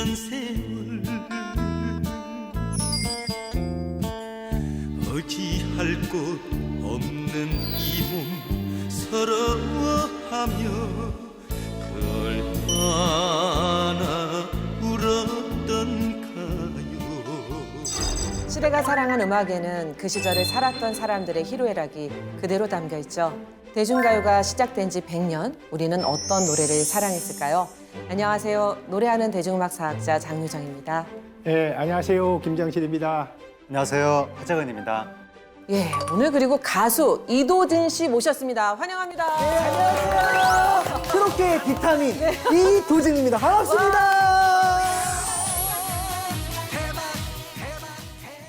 있던 세월 어찌할 곳 없는 이 몸 서러워하며 얼마나 울었던가요. 시대가 사랑한 음악에는 그 시절을 살았던 사람들의 희로애락이 그대로 담겨 있죠. 대중가요가 시작된 지 100년, 우리는 어떤 노래를 사랑했을까요? 안녕하세요. 노래하는 대중음악사학자 장유정입니다. 네, 안녕하세요. 김정실입니다. 안녕하세요. 하재근입니다. 예, 오늘 그리고 가수 이도진 씨 모셨습니다. 환영합니다. 안녕하세요. 트로트의 비타민 이도진입니다. 반갑습니다.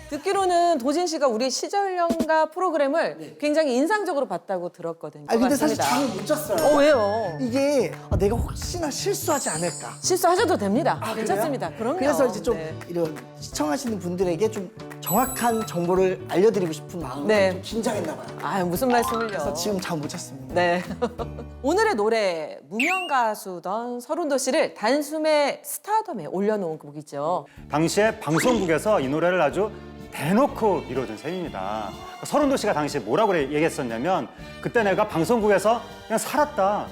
듣기로는 도진 씨가 우리 시절연가 프로그램을 굉장히 인상적으로 봤다고 들었거든요. 아니 근데 사실 맞습니다. 잠을 못 잤어요. 왜요? 이게 내가 혹시나 실수하지 않을까. 실수하셔도 됩니다. 그래요? 괜찮습니다. 그럼요. 그래서 이제 좀 네. 이런 시청하시는 분들에게 좀 정확한 정보를 알려드리고 싶은 마음에 네. 좀 긴장했나 봐요. 아, 무슨 말씀을요? 그래서 지금 잠 못 잤습니다. 네. 오늘의 노래 무명 가수던 서른도 씨를 단숨에 스타덤에 올려놓은 곡이죠. 당시에 방송국에서 이 노래를 아주 대놓고 밀어준 셈입니다. 서른도 씨가 당시에 뭐라고 얘기했었냐면 그때 내가 방송국에서 그냥 살았다.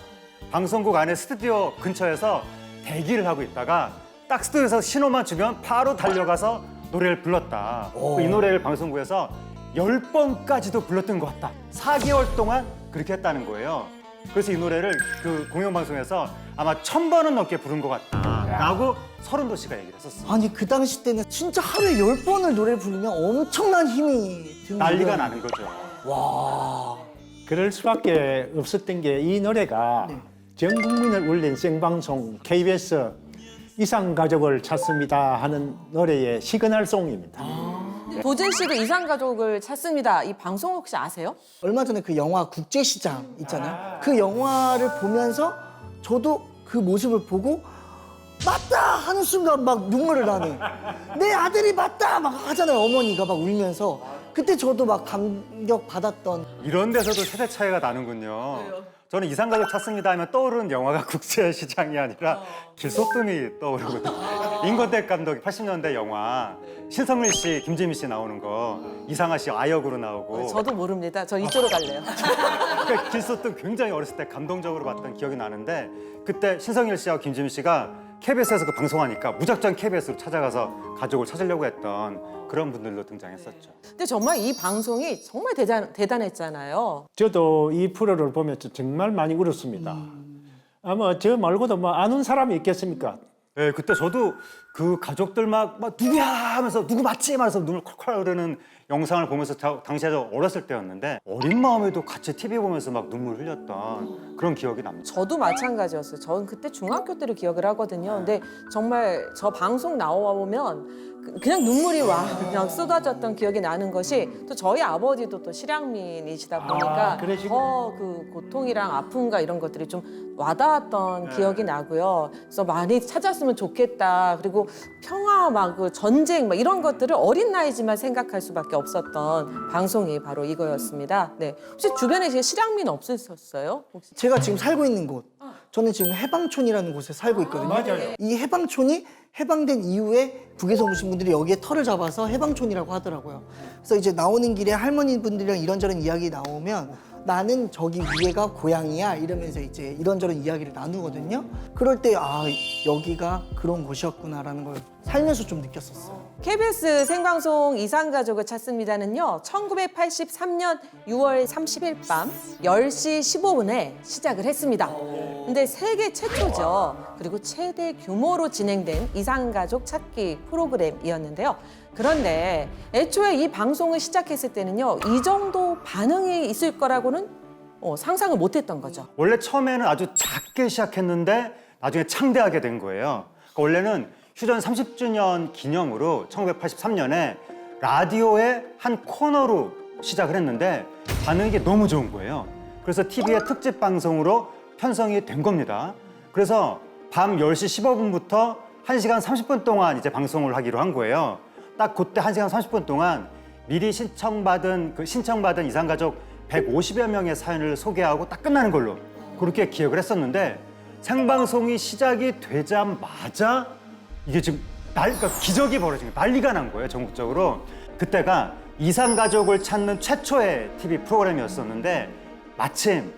방송국 안에 스튜디오 근처에서 대기를 하고 있다가 딱 스튜디오에서 신호만 주면 바로 달려가서 노래를 불렀다. 이 노래를 방송국에서 10번까지도 불렀던 것 같다. 4개월 동안 그렇게 했다는 거예요. 그래서 이 노래를 그 공영방송에서 아마 1000번은 넘게 부른 것 같다 라고 서른도 씨가 얘기를 했었어요. 아니 그 당시 때는 진짜 하루에 10번을 노래를 부르면 엄청난 힘이 드는 난리가 나는 거죠. 와. 그럴 수밖에 없었던 게 이 노래가 전 국민을 울린 생방송 KBS 이상가족을 찾습니다 하는 노래의 시그널송입니다. 도진 씨도 이상가족을 찾습니다. 이 방송 혹시 아세요? 얼마 전에 그 영화 국제시장 있잖아요. 그 영화를 보면서 저도 그 모습을 보고 맞다 하는 순간 막 눈물을 나는 내 아들이 맞다 막 하잖아요. 어머니가 막 울면서 그때 저도 막 감격 받았던. 이런 데서도 세대 차이가 나는군요. 저는 이상가족 찾습니다 하면 떠오르는 영화가 국제시장이 아니라 길소뜸이 떠오르거든요. 임권택 감독 80년대 영화 신성일 씨, 김지미 씨 나오는 거 이상하 씨 아역으로 나오고 저도 모릅니다. 저 이쪽으로 갈래요. 그러니까 길소뜸 굉장히 어렸을 때 감동적으로 봤던 기억이 나는데 그때 신성일 씨하고 김지미 씨가 KBS에서 그 방송하니까 무작정 KBS로 찾아가서 가족을 찾으려고 했던 그런 분들도 등장했었죠. 근데 정말 이 방송이 정말 대단했잖아요. 저도 이 프로를 보면서 정말 많이 울었습니다. 아마 저 말고도 뭐 아는 사람이 있겠습니까? 네, 그때 저도 그 가족들 막 누구야 하면서 누구 맞지? 말해서 눈을 콜콜 흐르는 영상을 보면서 당시에 저 어렸을 때였는데 어린 마음에도 같이 TV 보면서 막 눈물 흘렸던 그런 기억이 납니다. 저도 마찬가지였어요. 저는 그때 중학교 때를 기억을 하거든요. 근데 정말 저 방송 나오면 그냥 눈물이 그냥 쏟아졌던 기억이 나는 것이 또 저희 아버지도 또 실향민이시다 보니까 그러시구나. 더 그 고통이랑 아픔과 이런 것들이 좀 와닿았던 기억이 나고요. 그래서 많이 찾았으면 좋겠다. 그리고 평화 막 그 전쟁 막 이런 것들을 어린 나이지만 생각할 수밖에 없었던 방송이 바로 이거였습니다. 네. 혹시 주변에 실향민 없으셨어요? 혹시? 제가 지금 살고 있는 곳, 저는 지금 해방촌이라는 곳에 살고 있거든요. 맞아요. 이 해방촌이 해방된 이후에 북에서 오신 분들이 여기에 터를 잡아서 해방촌이라고 하더라고요. 그래서 이제 나오는 길에 할머니 분들이랑 이런저런 이야기 나오면 나는 저기 위에가 고향이야 이러면서 이제 이런저런 이야기를 나누거든요. 그럴 때 여기가 그런 곳이었구나라는 걸 살면서 좀 느꼈었어요. KBS 생방송 이상가족을 찾습니다는요. 1983년 6월 30일 밤 10시 15분에 시작을 했습니다. 근데 세계 최초죠. 그리고 최대 규모로 진행된 이상가족 찾기 프로그램이었는데요. 그런데 애초에 이 방송을 시작했을 때는요. 이 정도 반응이 있을 거라고는 상상을 못했던 거죠. 원래 처음에는 아주 작게 시작했는데 나중에 창대하게 된 거예요. 그러니까 원래는 휴전 30주년 기념으로 1983년에 라디오의 한 코너로 시작을 했는데 반응이 너무 좋은 거예요. 그래서 TV의 특집 방송으로 편성이 된 겁니다. 그래서 밤 10시 15분부터 1시간 30분 동안 이제 방송을 하기로 한 거예요. 딱 그때 1시간 30분 동안 미리 신청받은 이상가족 150여 명의 사연을 소개하고 딱 끝나는 걸로 그렇게 기억을 했었는데 생방송이 시작이 되자마자 이게 지금 그러니까 기적이 벌어진 거예요. 난리가 난 거예요, 전국적으로. 그때가 이산가족을 찾는 최초의 TV 프로그램이었었는데 마침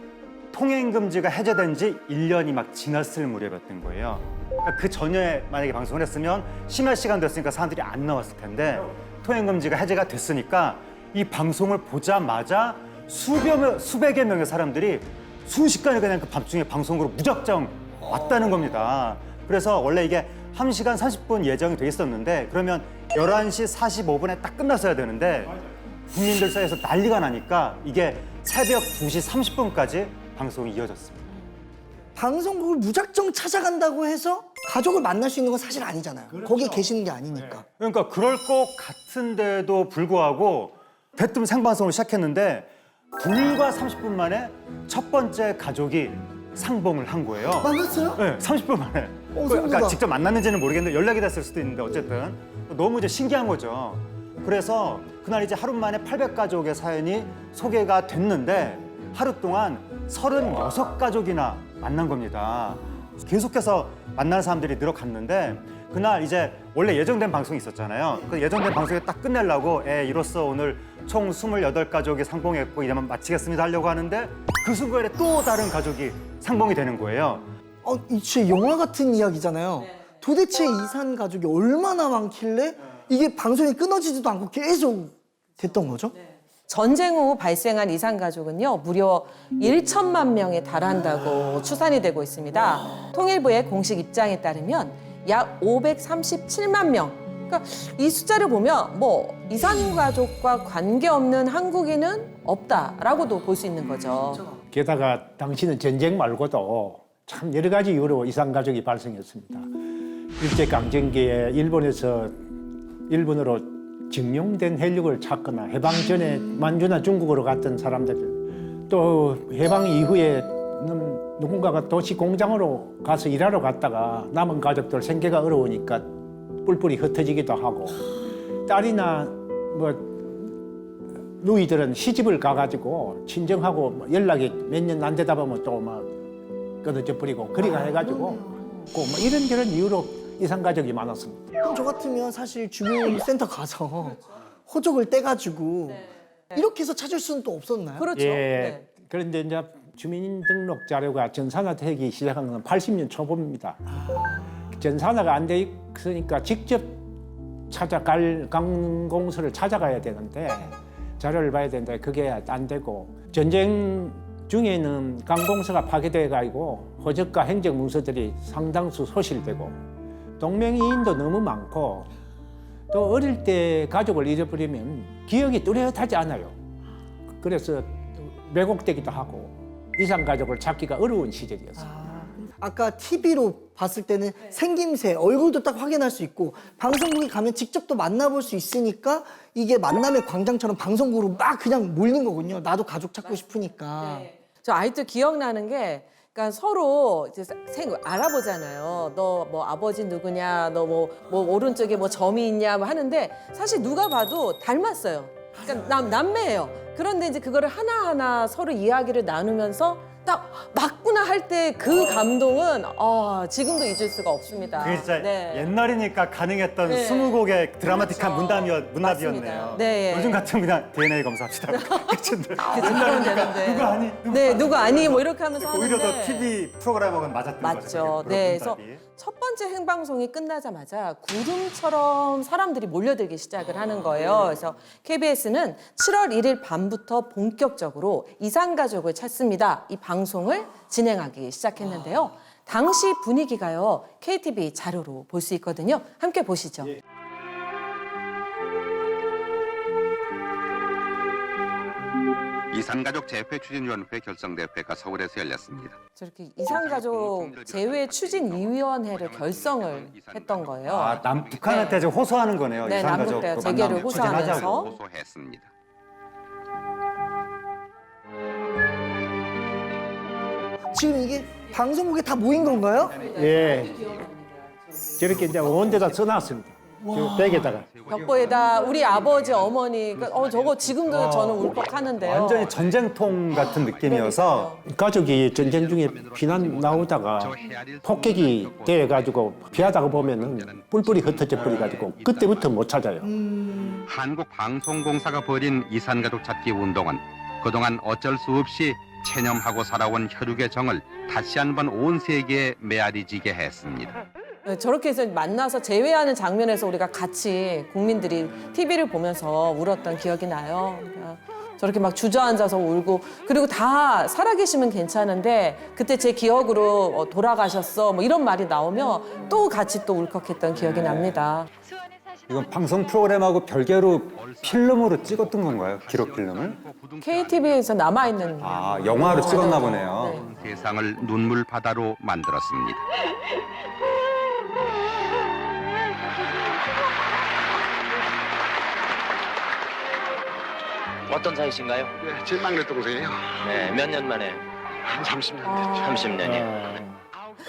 통행금지가 해제된 지 1년이 막 지났을 무렵이었던 거예요. 그러니까 그 전에 만약에 방송을 했으면 심야 시간 됐으니까 사람들이 안 나왔을 텐데 통행금지가 해제가 됐으니까 이 방송을 보자마자 수백여 명의 사람들이 순식간에 그냥 그 밤중에 방송으로 무작정 왔다는 겁니다. 그래서 원래 이게 1시간 30분 예정이 돼 있었는데 그러면 11시 45분에 딱 끝났어야 되는데 국민들 사이에서 난리가 나니까 이게 새벽 2시 30분까지 방송이 이어졌습니다. 방송국을 무작정 찾아간다고 해서 가족을 만날 수 있는 건 사실 아니잖아요. 거기에 계시는 게 아니니까. 그러니까 그럴 것 같은데도 불구하고 대뜸 생방송을 시작했는데 불과 30분 만에 첫 번째 가족이 상봉을 한 거예요. 만났어요? 네, 30분 만에. 성공이다. 그러니까 직접 만났는지는 모르겠는데 연락이 됐을 수도 있는데 어쨌든 너무 이제 신기한 거죠. 그래서 그날 이제 하루 만에 800가족의 사연이 소개가 됐는데 하루 동안 36가족이나 만난 겁니다. 계속해서 만나는 사람들이 늘어갔는데 그날 이제 원래 예정된 방송이 있었잖아요. 그 예정된 방송에 딱 끝내려고 이로써 오늘 총 28가족이 상봉했고 이러면 마치겠습니다 하려고 하는데 그 순간에 또 다른 가족이 상봉이 되는 거예요. 이 진짜 영화 같은 이야기잖아요. 도대체 이산 가족이 얼마나 많길래 이게 방송이 끊어지지도 않고 계속 됐던 거죠? 전쟁 후 발생한 이산 가족은요 무려 1천만 명에 달한다고 추산이 되고 있습니다. 통일부의 공식 입장에 따르면 약 537만 명. 그러니까 이 숫자를 보면 뭐 이산 가족과 관계없는 한국인은 없다라고도 볼 수 있는 거죠. 게다가 당시는 전쟁 말고도 참 여러 가지 이유로 이산 가족이 발생했습니다. 일제강점기에 일본으로 징용된 헬육을 찾거나 해방 전에 만주나 중국으로 갔던 사람들, 또 해방 이후에는 누군가가 도시 공장으로 가서 일하러 갔다가 남은 가족들 생계가 어려우니까 뿔뿔이 흩어지기도 하고, 딸이나 뭐 누이들은 시집을 가가지고 친정하고 연락이 몇 년 안 되다 보면 또 막 끊어져 버리고 그리가 해가지고 뭐 이런저런 이유로 이산 가족이 많았습니다. 그럼 저 같으면 사실 주민센터 가서 호적을 떼가지고 이렇게 해서 찾을 수는 또 없었나요? 그렇죠. 예. 네. 그런데 이제 주민등록 자료가 전산화되기 시작한 건 80년 초보입니다. 전산화가 안 돼 있으니까 직접 관공서를 찾아가야 되는데 자료를 봐야 되는데 그게 안 되고, 전쟁 중에는 관공서가 파괴돼 가지고 호적과 행정 문서들이 상당수 소실되고 동명이인도 너무 많고 또 어릴 때 가족을 잃어버리면 기억이 뚜렷하지 않아요. 그래서 왜곡되기도 하고 이산 가족을 찾기가 어려운 시절이었어요. 아까 TV로 봤을 때는 생김새, 얼굴도 딱 확인할 수 있고 방송국에 가면 직접 또 만나볼 수 있으니까 이게 만남의 광장처럼 방송국으로 막 그냥 몰린 거군요. 나도 가족 찾고 싶으니까. 저 아직도 기억나는 게, 그러니까 서로 이제 알아보잖아요. 너 뭐 아버지 누구냐, 너 뭐 오른쪽에 뭐 점이 있냐 뭐 하는데 사실 누가 봐도 닮았어요. 그러니까 남매예요. 그런데 이제 그거를 하나하나 서로 이야기를 나누면서 딱 맞구나 할 때 그 감동은 지금도 잊을 수가 없습니다. 그게 진짜 네. 옛날이니까 가능했던 네. 20곡의 드라마틱한 그렇죠. 문답이었네요. 맞습니다. 네, 예. 요즘 같으면 그냥 DNA 검사합시다. 그치인데 그러면 되는데. 누구 아니? 네, 누구 아니 뭐 이렇게 하면서 오히려 더 하는데. TV 프로그램하고는 맞았던 거죠. 맞죠. 그게 네, 그래서 문답이. 첫 번째 행방송이 끝나자마자 구름처럼 사람들이 몰려들기 시작을 하는 거예요. 그래서 KBS는 7월 1일 밤부터 본격적으로 이산가족을 찾습니다. 이 방송을 진행하기 시작했는데요. 당시 분위기가요, KTV 자료로 볼 수 있거든요. 함께 보시죠. 이산가족 재회 추진위원회 결성대회가 서울에서 열렸습니다. 저렇게 이산가족 재회 추진위원회를 결성을 했던 거예요. 북한한테 지금 호소하는 거네요. 네, 이산가족 남북 그 재개를 만남 호소하면서. 추진하자고. 호소했습니다. 지금 이게 방송국에 다 모인 건가요? 예. 저렇게 이제 원데다 써놨습니다. 그 백에다가. 벽보에다 우리 아버지, 어머니, 저거 지금도 저는 울컥하는데요. 완전히 전쟁통 같은 느낌이어서 가족이 전쟁 중에 피난 나오다가 폭격이 돼가지고 피하다가 보면은 뿔뿔이 흩어져 버려가지고 그때부터 못 찾아요. 한국방송공사가 벌인 이산가족 찾기 운동은 그동안 어쩔 수 없이 체념하고 살아온 혈육의 정을 다시 한번 온 세계에 메아리지게 했습니다. 네, 저렇게 해서 만나서 재회하는 장면에서 우리가 같이 국민들이 TV를 보면서 울었던 기억이 나요. 그러니까 저렇게 막 주저앉아서 울고 그리고 다 살아계시면 괜찮은데 그때 제 기억으로 돌아가셨어 뭐 이런 말이 나오면 또 같이 또 울컥했던 기억이 납니다. 이건 방송 프로그램하고 별개로 필름으로 찍었던 건가요? 기록 필름을? KTV에서 남아있는 아, 영화로 찍었나 보네요. 네. 세상을 눈물 바다로 만들었습니다. 어떤 사이신가요? 네, 제 막내 동생이에요. 네, 몇 년 만에? 한 30년 됐죠. 30년이요.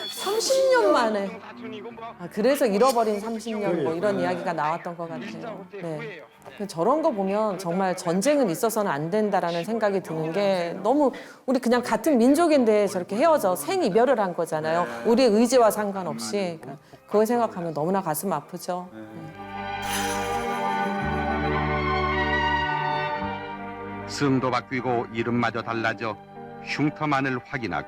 30년 만에. 그래서 잃어버린 30년 뭐 이런 이야기가 나왔던 것 같아요. 네. 저런 거 보면 정말 전쟁은 있어서는 안 된다라는 생각이 드는 게 너무 우리 그냥 같은 민족인데 저렇게 헤어져 생이별을 한 거잖아요. 우리의 의지와 상관없이. 그러니까 그걸 생각하면 너무나 가슴 아프죠. 성도 바뀌고 이름마저 달라져 흉터만을 확인하고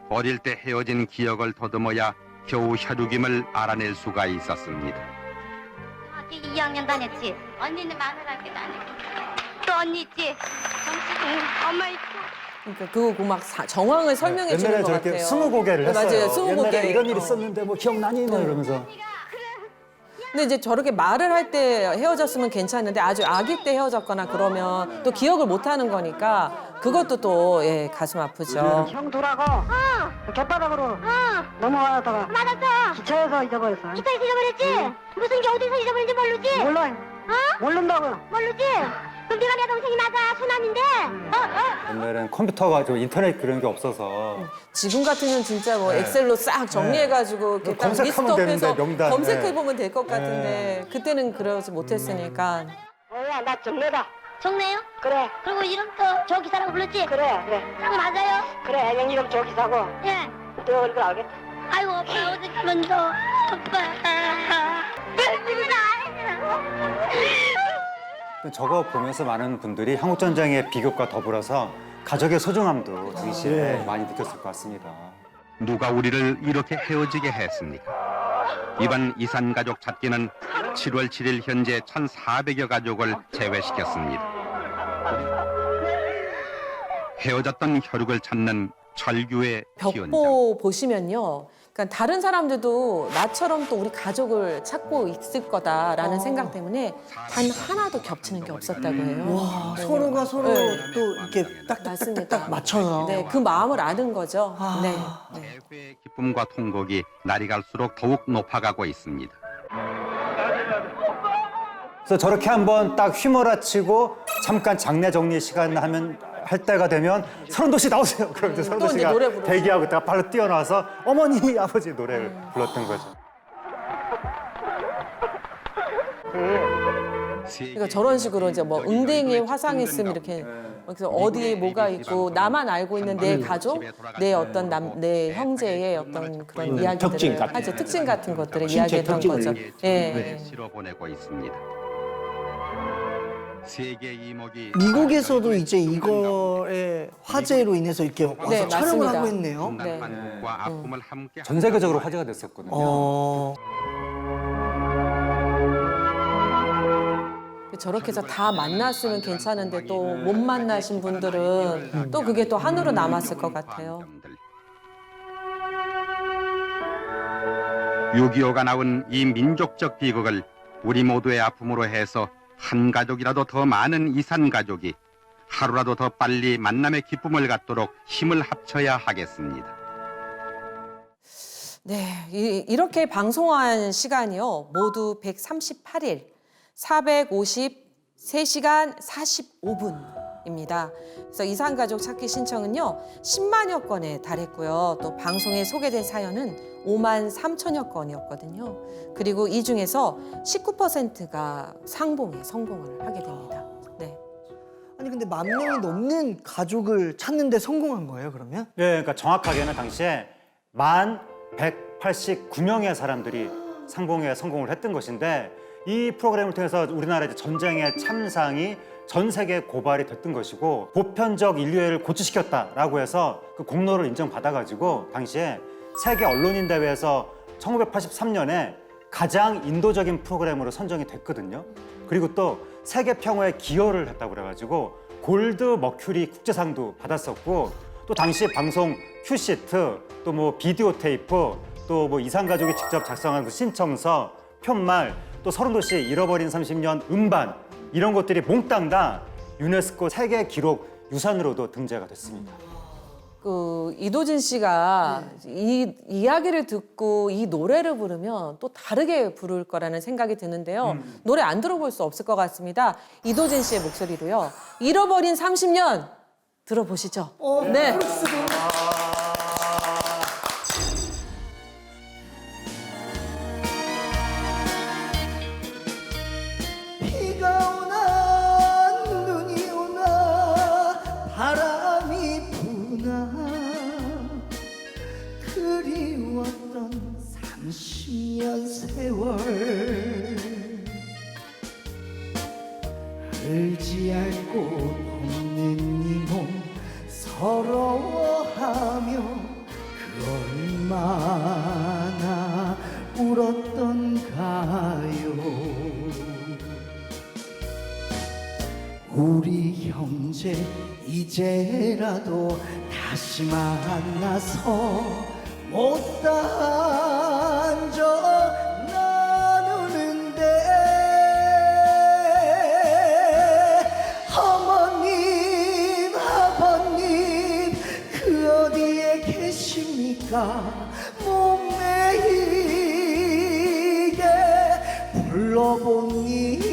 어릴 때 헤어진 기억을 더듬어야 겨우 혈육임을 알아낼 수가 있었습니다. 중학교 2학년 다녔지. 언니는 마누라학교 다니고. 또 언니 있지. 정식 엄마 있고. 그러니까 그 막 정황을 설명해 주는 옛날에 것 저렇게 같아요. 스무고개를 네, 했어요. 맞아요. 스무고개. 옛날에 이런 일이 있었는데 뭐 기억나니? 뭐 이러면서. 근데 이제 저렇게 말을 할 때 헤어졌으면 괜찮은데 아주 아기 때 헤어졌거나 그러면 또 기억을 못 하는 거니까 그것도 또 가슴 아프죠. 형 돌아가 곁바닥으로 넘어가다가 맞았어. 기차에서 잊어버렸어. 기차에서 잊어버렸지? 무슨 게 어디서 잊어버린지 모르지? 몰라. 모른다고요. 모르지? 그럼 네가 내 동생이 맞아. 소남인데. 옛날엔 컴퓨터가 좀 인터넷 그런 게 없어서 지금 같으면 진짜 뭐 엑셀로 싹 정리해가지고 이렇게 딱 검색하면 리스트업해서 되는데, 명단. 검색해보면 될 것 같은데 그때는 그러지 못했으니까. 뭐야 나 정례다. 정래요? 그래 그리고 이름도 저 기사라고 불렀지? 그래. 맞아요? 그래 형 이름 저 기사고 예. 너 이걸 알겠다. 아이고 오빠 어디 먼저. 오빠. 저거 보면서 많은 분들이 한국전쟁의 비극과 더불어서 가족의 소중함도 동시에 많이 느꼈을 것 같습니다. 누가 우리를 이렇게 헤어지게 했습니까? 이번 이산가족 찾기는 7월 7일 현재 1,400여 가족을 제외시켰습니다. 헤어졌던 혈육을 찾는 철규의 기원장. 벽보 보시면요. 그러니까 다른 사람들도 나처럼 또 우리 가족을 찾고 있을 거다라는 생각 때문에 단 하나도 겹치는 게 없었다고 해요. 와, 네. 서로가 서로 네. 또 이렇게 맞습니다. 딱딱딱딱 맞춰서. 네, 그 마음을 아는 거죠. 아. 네. 네. 대회의 기쁨과 통곡이 날이 갈수록 더욱 높아가고 있습니다. 그래서 저렇게 한번 딱 휘몰아치고 잠깐 장례 정리 시간 할 때가 되면 서른도 씨 나오세요. 그럼 이제 서른도 또 이제 씨가 노래 부르죠. 대기하고 있다가 발로 뛰어나와서 어머니 아버지 노래를 불렀던 거죠. 그러니까 저런 식으로 이제 뭐 웅댕이에 화상이 있으면 이렇게 그래서 어디에 뭐가 있고 나만 알고 있는 내 가족, 내 어떤 내 형제의 어떤 그런 이야기들을 특징 같은. 하죠. 특징 같은 것들을 신체 이야기했던 특징을 거죠. 예. 실어 보내고 있습니다. 세계 이목이 미국에서도 이제 이거의 화제로 인해서 이렇게 와서 네, 촬영을 맞습니다. 하고 있네요. 네. 한국과 아픔을 함께 전 세계적으로 화제가 됐었거든요. 저렇게 해서 다 만났으면 괜찮은데 또 못 만나신 분들은 또 그게 또 한으로 남았을 것 같아요. 6.25가 낳은 이 민족적 비극을 우리 모두의 아픔으로 해서 한 가족이라도 더 많은 이산 가족이 하루라도 더 빨리 만남의 기쁨을 갖도록 힘을 합쳐야 하겠습니다. 네, 이렇게 방송한 시간이요. 모두 138일, 453시간 45분입니다. 그래서 이산가족 찾기 신청은요. 10만여 건에 달했고요. 또 방송에 소개된 사연은 5만 3천여 건이었거든요. 그리고 이 중에서 19%가 상봉에 성공을 하게 됩니다. 네. 아니 근데 10,000명이 넘는 가족을 찾는데 성공한 거예요, 그러면? 네, 그러니까 정확하게는 당시에 11,189명의 사람들이 상봉에 성공을 했던 것인데 이 프로그램을 통해서 우리나라 이제 전쟁의 참상이 전 세계에 고발이 됐던 것이고 보편적 인류애를 고취시켰다라고 해서 그 공로를 인정받아가지고 당시에 세계 언론인 대회에서 1983년에 가장 인도적인 프로그램으로 선정이 됐거든요. 그리고 또 세계 평화에 기여를 했다고 그래가지고 골드 머큐리 국제상도 받았었고 또 당시 방송 큐시트 또 뭐 비디오 테이프 또 뭐 이산가족이 직접 작성한 그 신청서 편말 또 30도시 잃어버린 30년 음반 이런 것들이 몽땅 다 유네스코 세계 기록 유산으로도 등재가 됐습니다. 그 이도진 씨가 이 이야기를 듣고 이 노래를 부르면 또 다르게 부를 거라는 생각이 드는데요. 노래 안 들어볼 수 없을 것 같습니다. 이도진 씨의 목소리로요. 잃어버린 30년 들어보시죠. 네. 비가 오나 눈이 오나 바람이 부나 그리웠던 30년 세월 알지 않고 없는 이 몸 서러워하며 그 얼마나 울었던가요. 우리 형제 이제라도 다시 만나서 못다 앉아 나누는데 어머님 아버님 그 어디에 계십니까 몸매이게 불러봅니다.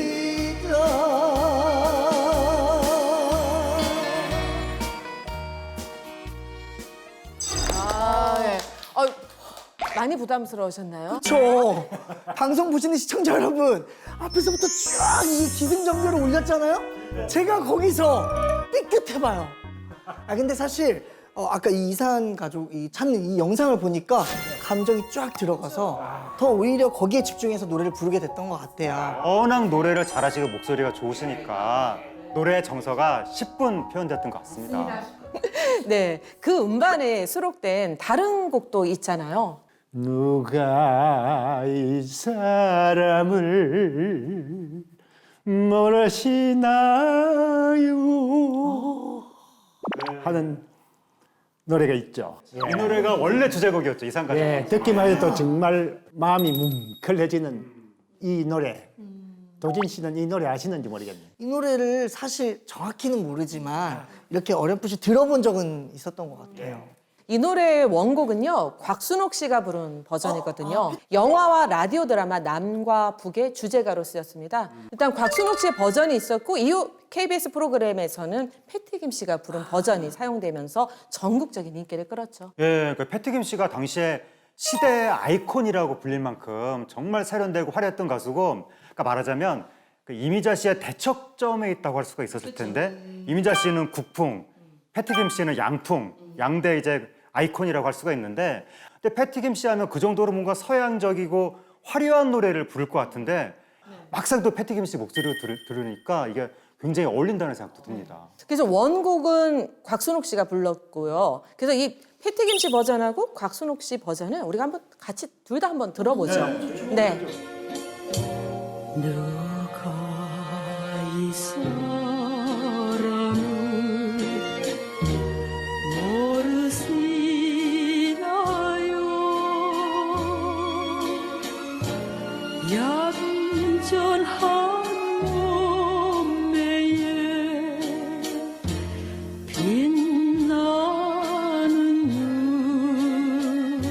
많이 부담스러우셨나요? 그렇죠. 방송 보시는 시청자 여러분 앞에서부터 쫙 이 기승전결을 올렸잖아요. 제가 거기서 삐끗해봐요. 아 근데 사실 아까 이 이산 가족이 찾는 이 영상을 보니까 감정이 쫙 들어가서 더 오히려 거기에 집중해서 노래를 부르게 됐던 것 같아요. 워낙 노래를 잘하시고 목소리가 좋으시니까 노래의 정서가 10분 표현됐던 것 같습니다. 네, 그 음반에 수록된 다른 곡도 있잖아요. 누가 이 사람을 모르시나요? 하는 노래가 있죠. 이 노래가 원래 주제곡이었죠, 이산가족. 예, 듣기만 해도 정말 마음이 뭉클해지는 이 노래. 도진 씨는 이 노래 아시는지 모르겠네요. 이 노래를 사실 정확히는 모르지만 이렇게 어렴풋이 들어본 적은 있었던 것 같아요. 이 노래의 원곡은요, 곽순옥 씨가 부른 버전이거든요. 영화와 라디오 드라마 남과 북의 주제가로 쓰였습니다. 일단 곽순옥 씨의 버전이 있었고 이후 KBS 프로그램에서는 패티김 씨가 부른 버전이 사용되면서 전국적인 인기를 끌었죠. 예, 그 패티김 씨가 당시에 시대의 아이콘이라고 불릴 만큼 정말 세련되고 화려했던 가수고, 그러니까 말하자면 그 이미자 씨의 대척점에 있다고 할 수가 있었을 텐데 이미자 씨는 국풍, 패티김 씨는 양풍, 양대 이제 아이콘이라고 할 수가 있는데, 근데 패티김 씨 하면 그 정도로 뭔가 서양적이고 화려한 노래를 부를 것 같은데 막상 또 패티김 씨 목소리를 들으니까 이게 굉장히 어울린다는 생각도 듭니다. 그래서 원곡은 곽순옥 씨가 불렀고요. 그래서 이 패티김 씨 버전하고 곽순옥 씨 버전은 우리가 한번 같이 둘 다 한번 들어보죠. 네. 누가 이 사람을 모르시나요? 얌전한 몸매에 빛나는 눈,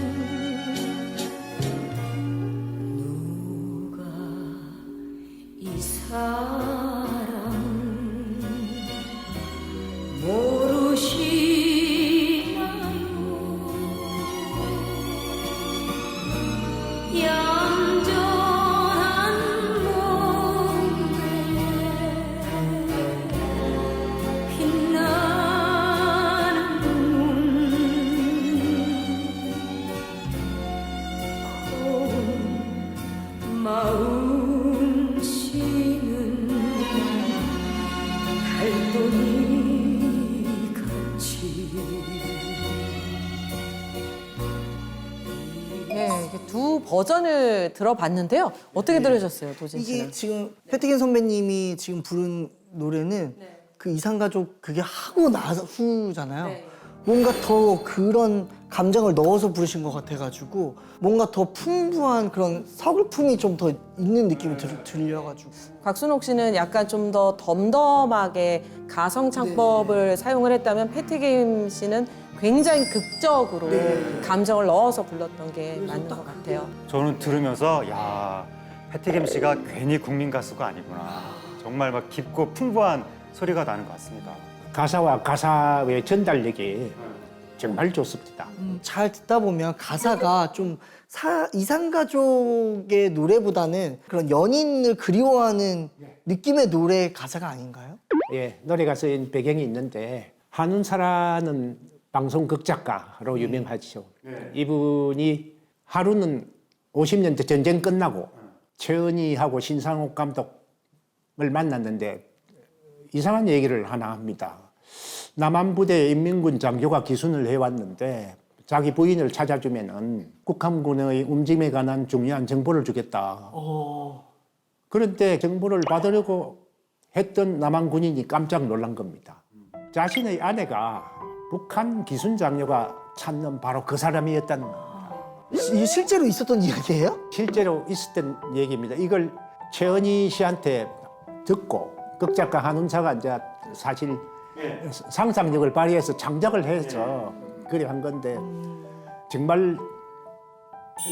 누가 이 사람을 모르시나요? 마음 쉬는 달동이 같이 네, 이렇게 두 버전을 들어봤는데요. 어떻게 들으셨어요, 도진 씨는? 이게 지금 패티겐 선배님이 지금 부른 노래는 그 이상가족 그게 하고 나서 후잖아요. 뭔가 더 그런 감정을 넣어서 부르신 것 같아가지고 뭔가 더 풍부한 그런 서글픔이 좀 더 있는 느낌이 들려가지고. 곽순옥 씨는 약간 좀 더 덤덤하게 가성 창법을 사용을 했다면 패티김 씨는 굉장히 극적으로 감정을 넣어서 불렀던 게 맞는 것 같아요. 저는 들으면서 야, 패티김 씨가 괜히 국민 가수가 아니구나. 정말 막 깊고 풍부한 소리가 나는 것 같습니다. 가사와 가사의 전달력이 정말 좋습니다. 잘 듣다 보면 가사가 좀 이상가족의 노래보다는 그런 연인을 그리워하는 느낌의 노래 가사가 아닌가요? 예, 노래가 쓰인 배경이 있는데 한운사라는 방송 극작가로 유명하죠. 이분이 하루는 50년대 전쟁 끝나고 최은희하고 신상옥 감독을 만났는데 이상한 얘기를 하나 합니다. 남한부대 인민군 장교가 기순을 해왔는데 자기 부인을 찾아주면은 북한군의 움직임에 관한 중요한 정보를 주겠다. 그런데 정보를 받으려고 했던 남한 군인이 깜짝 놀란 겁니다. 자신의 아내가 북한 기순 장교가 찾는 바로 그 사람이었다는 겁니다. 이게 실제로 있었던 이야기예요? 실제로 있었던 얘기입니다. 이걸 최은희 씨한테 듣고 극작가 한운사가 이제 사실 상상력을 발휘해서 창작을 해서 그래 한 건데 정말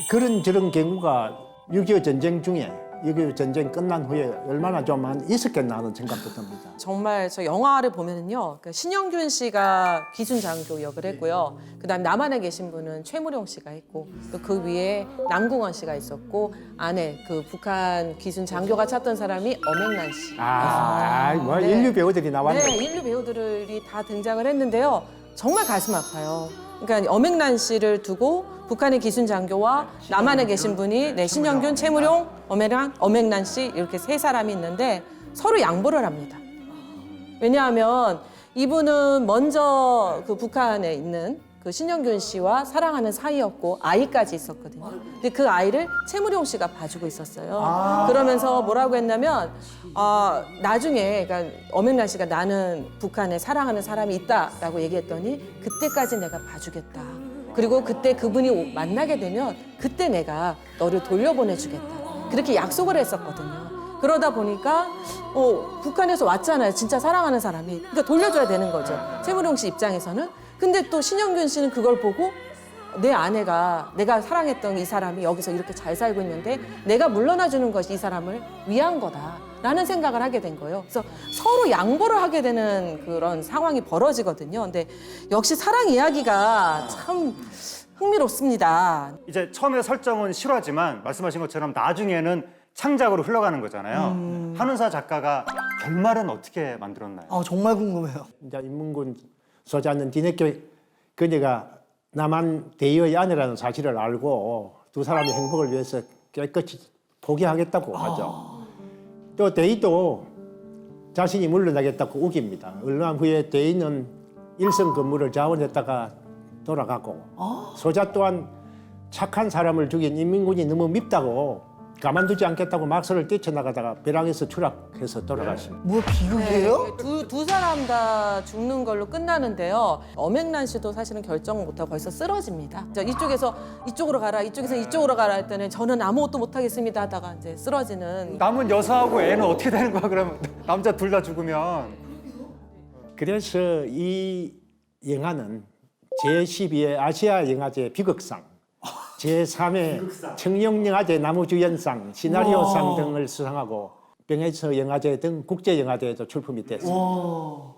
그런 경우가 6.25 전쟁 중에 6.25 전쟁 끝난 후에 얼마나 좀 있었겠나 하는 생각도 듭니다. 정말 저 영화를 보면은요, 그 신영균 씨가 기순 장교 역을 했고요. 그다음 남한에 계신 분은 최무룡 씨가 했고, 또 그 위에 남궁원 씨가 있었고, 안에 그 북한 기순 장교가 찾던 사람이 엄앵란 씨. 뭐 네. 인류 배우들이 나왔네. 네, 인류 배우들이 다 등장을 했는데요. 정말 가슴 아파요. 그러니까 엄앵란 씨를 두고 북한의 기순 장교와 남한에 계신 분이 신영균, 최무룡, 엄앵란 씨 이렇게 세 사람이 있는데 서로 양보를 합니다. 왜냐하면 이분은 먼저 그 북한에 있는 그 신영균 씨와 사랑하는 사이였고 아이까지 있었거든요. 근데 그 아이를 최무룡 씨가 봐주고 있었어요. 그러면서 뭐라고 했냐면 나중에 그러니까 엄앵란 씨가 나는 북한에 사랑하는 사람이 있다라고 얘기했더니 그때까지 내가 봐주겠다. 그리고 그때 그분이 만나게 되면 그때 내가 너를 돌려보내주겠다. 그렇게 약속을 했었거든요. 그러다 보니까 북한에서 왔잖아요. 진짜 사랑하는 사람이. 그러니까 돌려줘야 되는 거죠. 최무룡 씨 입장에서는. 근데 또 신영균 씨는 그걸 보고 내 아내가 내가 사랑했던 이 사람이 여기서 이렇게 잘 살고 있는데 내가 물러나주는 것이 이 사람을 위한 거다라는 생각을 하게 된 거예요. 그래서 서로 양보를 하게 되는 그런 상황이 벌어지거든요. 근데 역시 사랑 이야기가 참 흥미롭습니다. 이제 처음에 설정은 실화지만 말씀하신 것처럼 나중에는 창작으로 흘러가는 거잖아요. 한운사 작가가 결말은 어떻게 만들었나요? 정말 궁금해요. 이제 인문군 소자는 뒤늦게 그녀가 남한 대의의 아내라는 사실을 알고 두 사람의 행복을 위해서 깨끗이 포기하겠다고 하죠. 또 대의도 자신이 물러나겠다고 우깁니다. 얼마 후에 대의는 일선 근무를 자원했다가 돌아가고 소자 또한 착한 사람을 죽인 인민군이 너무 밉다고 가만두지 않겠다고 막설을 뛰쳐나가다가 벼랑에서 추락해서 돌아가십니다. 뭐 비극이에요? 두 사람 다 죽는 걸로 끝나는데요. 엄앵란 씨도 사실은 결정을 못하고 벌써 쓰러집니다. 이쪽에서 이쪽으로 가라, 이쪽에서 이쪽으로 가라 했더니 저는 아무것도 못하겠습니다 하다가 이제 쓰러지는. 남은 여사하고 애는 어떻게 되는 거야? 그러면 남자 둘 다 죽으면. 그래서 이 영화는 제12회 아시아 영화제 비극상, 제3회 청룡영화제 나무주연상, 시나리오상 등을 수상하고 병해서 영화제 등 국제영화제에도 출품이 됐습니다.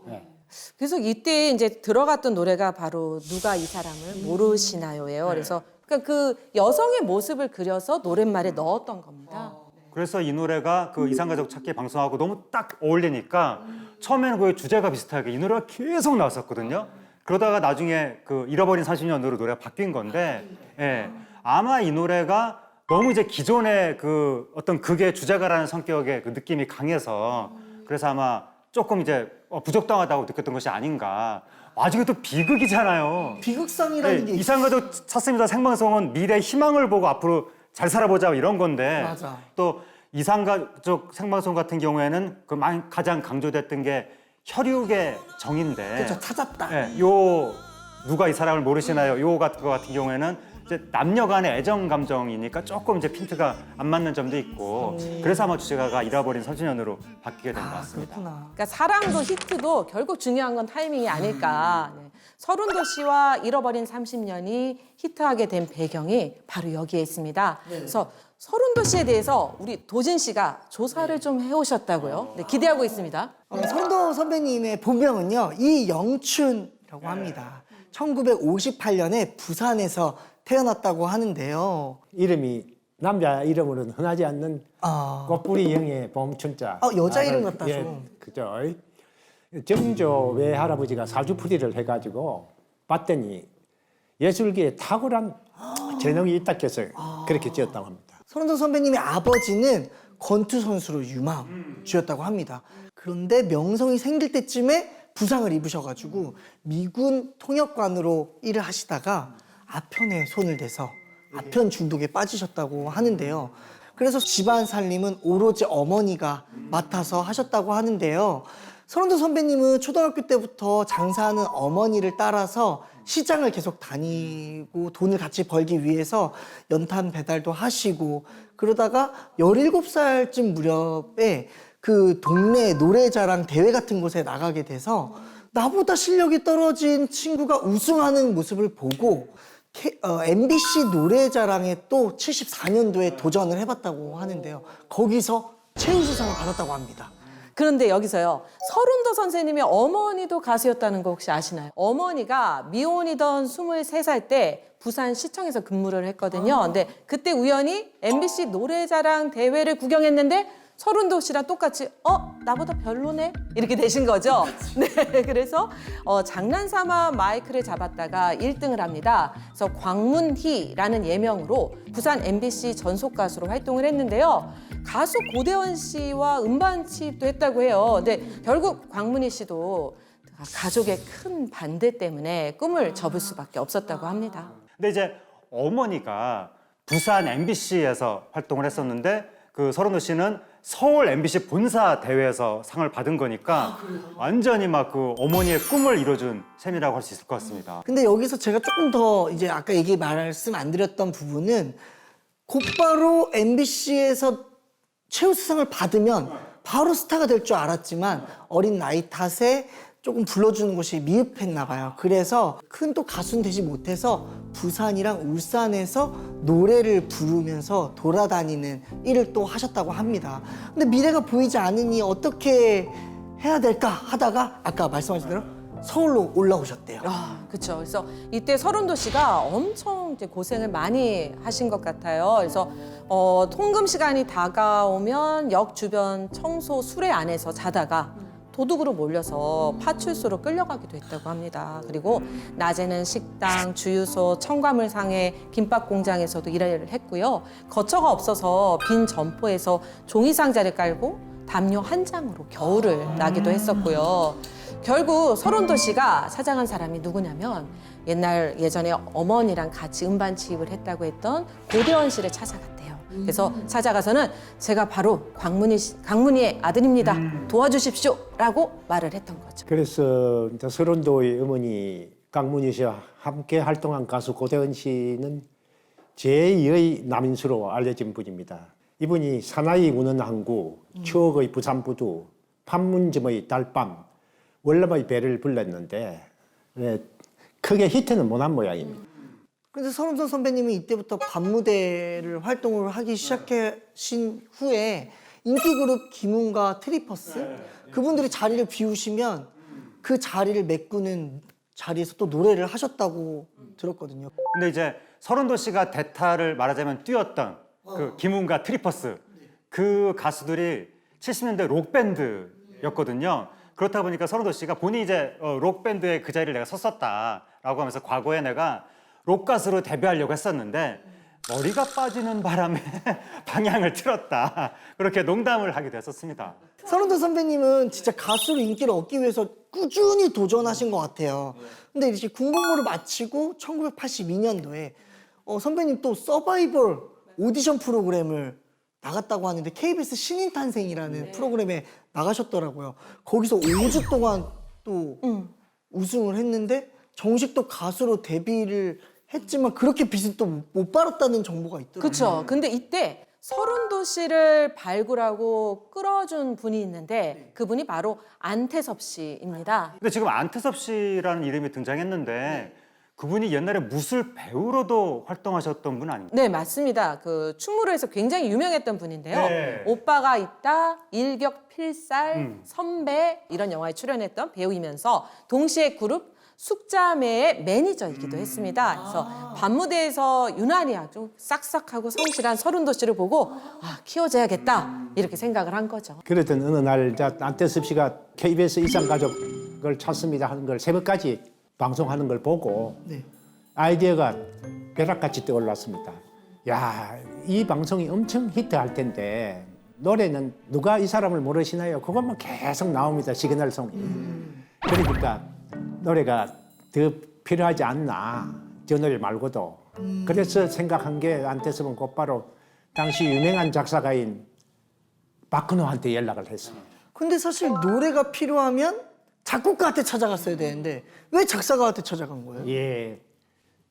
네. 그래서 이때 이제 들어갔던 노래가 바로 누가 이 사람을 모르시나요예요. 그래서 그러니까 그 여성의 모습을 그려서 노랫말에 넣었던 겁니다. 그래서 이 노래가 그 이상가족 찾기 방송하고 너무 딱 어울리니까 처음에는 그 주제가 비슷하게 이 노래가 계속 나왔었거든요. 그러다가 나중에 그 잃어버린 40년으로 노래가 바뀐 건데, 예, 아마 이 노래가 너무 이제 기존의 그 어떤 극의 주제가라는 성격의 그 느낌이 강해서 그래서 아마 조금 이제 부적당하다고 느꼈던 것이 아닌가. 아직은 또 비극이잖아요. 비극성이라는 게 이상가족 찾습니다 생방송은 미래 희망을 보고 앞으로 잘 살아보자 이런 건데 맞아. 또 이상가족 생방송 같은 경우에는 그 가장 강조됐던 게 혈육의 정인데 그렇죠. 찾았다. 네, 요 누가 이 사람을 모르시나요? 요 같은 거 같은 경우에는 이제 남녀 간의 애정 감정이니까 조금 이제 핀트가 안 맞는 점도 있고 그래서 아마 주제가가 잃어버린 서준현으로 바뀌게 된 것 같습니다. 그렇구나. 그러니까 사랑도 히트도 결국 중요한 건 타이밍이 아닐까. 네. 서른도 씨와 잃어버린 30년이 히트하게 된 배경이 바로 여기에 있습니다. 그래서 서른도 씨에 대해서 우리 도진 씨가 조사를 좀 해오셨다고요. 네, 기대하고 있습니다. 서른도 선배님의 본명은요 이영춘이라고 합니다. 1958년에 부산에서 태어났다고 하는데요. 이름이 남자 이름으로는 흔하지 않는 꽃뿌리 영의 봄춘자. 여자 이름 같다 좀. 예, 그죠. 정조 외할아버지가 사주풀이를 해가지고 봤더니 예술계에 탁월한 재능이 있다 해서 그렇게 지었다고 합니다. 서른도 선배님의 아버지는 권투 선수로 유망주였다고 합니다. 그런데 명성이 생길 때쯤에 부상을 입으셔가지고 미군 통역관으로 일을 하시다가 아편에 손을 대서 아편 중독에 빠지셨다고 하는데요. 그래서 집안 살림은 오로지 어머니가 맡아서 하셨다고 하는데요. 서른도 선배님은 초등학교 때부터 장사하는 어머니를 따라서 시장을 계속 다니고 돈을 같이 벌기 위해서 연탄 배달도 하시고 그러다가 17살쯤 무렵에 그 동네 노래자랑 대회 같은 곳에 나가게 돼서 나보다 실력이 떨어진 친구가 우승하는 모습을 보고 MBC 노래자랑에 또 74년도에 도전을 해봤다고 하는데요. 거기서 최우수상을 받았다고 합니다. 그런데 여기서요. 서른도 선생님의 어머니도 가수였다는 거 혹시 아시나요? 어머니가 미혼이던 23살 때 부산시청에서 근무를 했거든요. 근데 그때 우연히 MBC 노래자랑 대회를 구경했는데 서른도 씨랑 똑같이 나보다 별로네? 이렇게 되신 거죠. 네, 그래서 장난삼아 마이크를 잡았다가 1등을 합니다. 그래서 광문희라는 예명으로 부산 MBC 전속 가수로 활동을 했는데요. 가수 고대원 씨와 음반 취입도 했다고 해요. 근데 결국 광문희 씨도 가족의 큰 반대 때문에 꿈을 접을 수밖에 없었다고 합니다. 근데 이제 어머니가 부산 MBC에서 활동을 했었는데 그 서른도 씨는 서울 MBC 본사 대회에서 상을 받은 거니까 완전히 막 그 어머니의 꿈을 이뤄준 셈이라고 할 수 있을 것 같습니다. 근데 여기서 제가 조금 더 이제 아까 말씀 안 드렸던 부분은 곧바로 MBC에서 최우수상을 받으면 바로 스타가 될 줄 알았지만 어린 나이 탓에 조금 불러주는 것이 미흡했나 봐요. 그래서 큰 또 가수는 되지 못해서 부산이랑 울산에서 노래를 부르면서 돌아다니는 일을 또 하셨다고 합니다. 근데 미래가 보이지 않으니 어떻게 해야 될까 하다가 아까 말씀하신 대로 서울로 올라오셨대요. 그렇죠. 그래서 이때 서른도 씨가 엄청 이제 고생을 많이 하신 것 같아요. 그래서 통금 시간이 다가오면 역 주변 청소 수레 안에서 자다가 도둑으로 몰려서 파출소로 끌려가기도 했다고 합니다. 그리고 낮에는 식당, 주유소, 첨가물상의 김밥 공장에서도 일을 했고요. 거처가 없어서 빈 점포에서 종이 상자를 깔고 담요 한 장으로 겨울을 나기도 했었고요. 결국 서른도 씨가 찾아간 사람이 누구냐면 예전에 어머니랑 같이 음반 취입을 했다고 했던 고대원 씨를 찾아갔대요. 그래서 찾아가서는 제가 바로 광문희의 아들입니다. 도와주십시오라고 말을 했던 거죠. 그래서 이제 서른도의 어머니 강문희 씨와 함께 활동한 가수 고대원 씨는 제2의 남인수로 알려진 분입니다. 이분이 사나이 우는 항구, 추억의 부산부두, 판문점의 달밤, 월남의 배를 불렀는데 크게 히트는 못한 모양입니다. 근데 서른도 선배님이 이때부터 밤무대를 활동을 하기 시작하신 후에 인기그룹 김훈과 트리퍼스 그분들이 자리를 비우시면 그 자리를 메꾸는 자리에서 또 노래를 하셨다고 들었거든요. 근데 이제 서른도 씨가 대타를 말하자면 뛰었던 그 김훈과 트리퍼스 그 가수들이 70년대 록밴드였거든요. 그렇다 보니까 서른도 씨가 본인이 이제 록밴드의 그 자리를 내가 섰었다라고 하면서 과거에 내가 록가수로 데뷔하려고 했었는데 머리가 빠지는 바람에 방향을 틀었다. 그렇게 농담을 하게 됐었습니다. 서른도 선배님은 진짜 가수로 인기를 얻기 위해서 꾸준히 도전하신 것 같아요. 근데 이제 군복무를 마치고 1982년도에 선배님 또 서바이벌 오디션 프로그램을 나갔다고 하는데 KBS 신인탄생이라는 프로그램에 나가셨더라고요. 거기서 5주 동안 또 우승을 했는데 정식 또 가수로 데뷔를 했지만 그렇게 빛을 또 못 발했다는 정보가 있더라고요. 그렇죠. 근데 이때 서른도 씨를 발굴하고 끌어준 분이 있는데 그분이 바로 안태섭 씨입니다. 근데 지금 안태섭 씨라는 이름이 등장했는데 그분이 옛날에 무술 배우로도 활동하셨던 분 아닌가요? 네, 맞습니다. 그 충무로에서 굉장히 유명했던 분인데요. 네. 오빠가 있다, 일격필살, 선배 이런 영화에 출연했던 배우이면서 동시에 그룹 숙자매의 매니저이기도 했습니다. 그래서 밤무대에서 유난히 아주 싹싹하고 성실한 서른도 씨를 보고 키워줘야겠다 이렇게 생각을 한 거죠. 그랬던 어느 날 안태섭 씨가 KBS 이상가족을 찾습니다 하는 걸 새벽까지 방송하는 걸 보고 네. 아이디어가 벼락같이 떠올랐습니다. 야, 이 방송이 엄청 히트할 텐데 노래는 누가 이 사람을 모르시나요? 그것만 계속 나옵니다. 시그널송이. 그러니까 노래가 더 필요하지 않나, 저 노래 말고도. 그래서 생각한 게 안태섭은 곧바로 당시 유명한 작사가인 박근호한테 연락을 했습니다. 근데 사실 노래가 필요하면 작곡가한테 찾아갔어야 되는데 왜 작사가한테 찾아간 거예요? 예,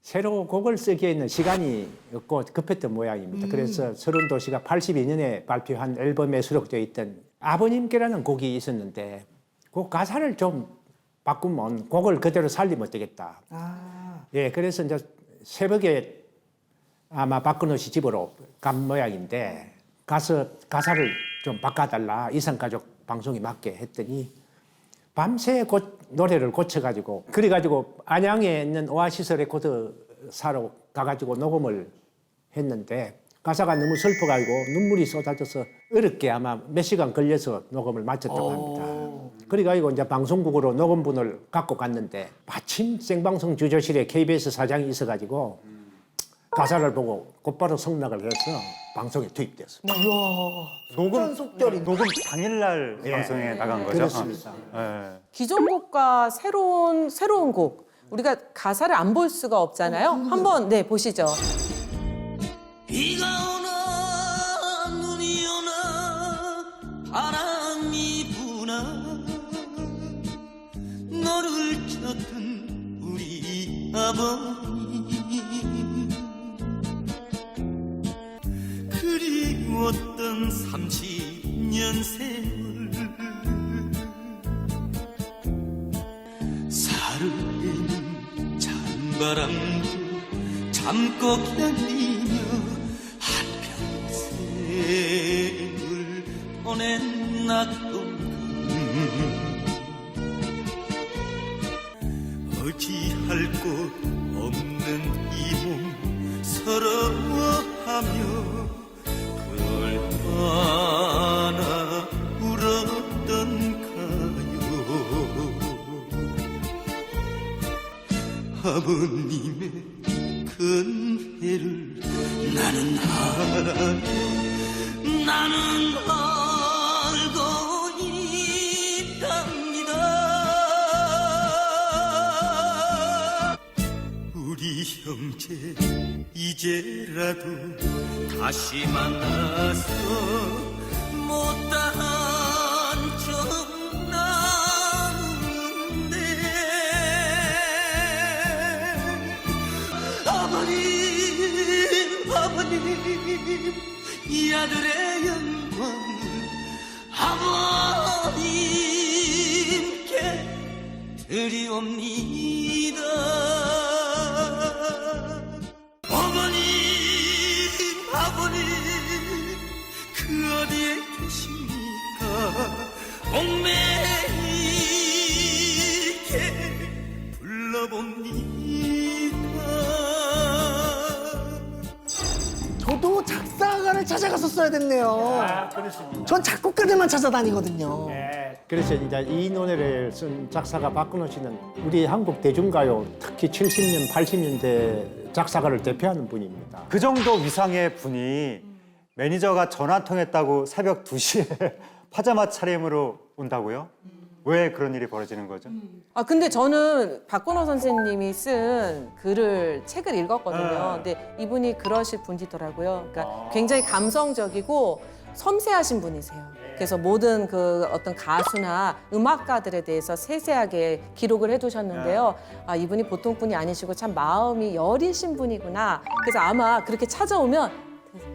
새로 곡을 쓰기에는 시간이 없고 급했던 모양입니다. 그래서 서른도 씨가 82년에 발표한 앨범에 수록되어 있던 아버님께라는 곡이 있었는데 그 가사를 좀 바꾸면 곡을 그대로 살리면 되겠다. 예, 그래서 이제 새벽에 아마 박근호 씨 집으로 간 모양인데 가서 가사를 좀 바꿔달라, 이산가족 방송에 맞게 했더니 밤새 노래를 고쳐가지고 그래가지고 안양에 있는 오아시스 레코드사로 가가지고 녹음을 했는데 가사가 너무 슬퍼가지고 눈물이 쏟아져서 어렵게 아마 몇 시간 걸려서 녹음을 마쳤다고 합니다. 그래가지고 이제 방송국으로 녹음분을 갖고 갔는데 마침 생방송 주조실에 KBS 사장이 있어가지고 가사를 보고 곧바로 성락을 해서 방송에 투입됐습니다. 속전속결이 녹음 당일날 방송에 나간 거죠? 그렇습니다. 예. 기존 곡과 새로운 곡 우리가 가사를 안 볼 수가 없잖아요. 한번 보시죠. 비가 오나 눈이 오나 바람이 부나 너를 쳤던 우리 아버님 그리웠던 30년 세월 사르는 찬바람도 참고 견디며 한평생을 보낸 낙동강 어찌할 곳 없는 이 몸 서러워하며 얼마나 울었던가요. 아버님의 큰 해를 나는 알고 있답니다. 우리 형제 이제라도 다시 만나서 못다한 적 나는데 아버님 이 아들의 영광을 아버님께 드리옵니다. 아버님 그 어디에 계십니까? 옥매이게 불러봅니다. 저도 작사가를 찾아갔었어야 됐네요. 그렇습니다. 전 작곡가들만 찾아다니거든요. 네, 그래서 이제 이 노래를 쓴 작사가 박근호 씨는 우리 한국 대중가요 특히 70년, 80년대 작사가를 대표하는 분입니다. 그 정도 위상의 분이 매니저가 전화 통했다고 새벽 2시에 파자마 차림으로 온다고요? 왜 그런 일이 벌어지는 거죠? 아 근데 저는 박건호 선생님이 쓴 책을 읽었거든요. 근데 이분이 그러실 분이더라고요. 그러니까 굉장히 감성적이고 섬세하신 분이세요. 그래서 모든 그 어떤 가수나 음악가들에 대해서 세세하게 기록을 해두셨는데요. 아 이분이 보통 분이 아니시고 참 마음이 여리신 분이구나. 그래서 아마 그렇게 찾아오면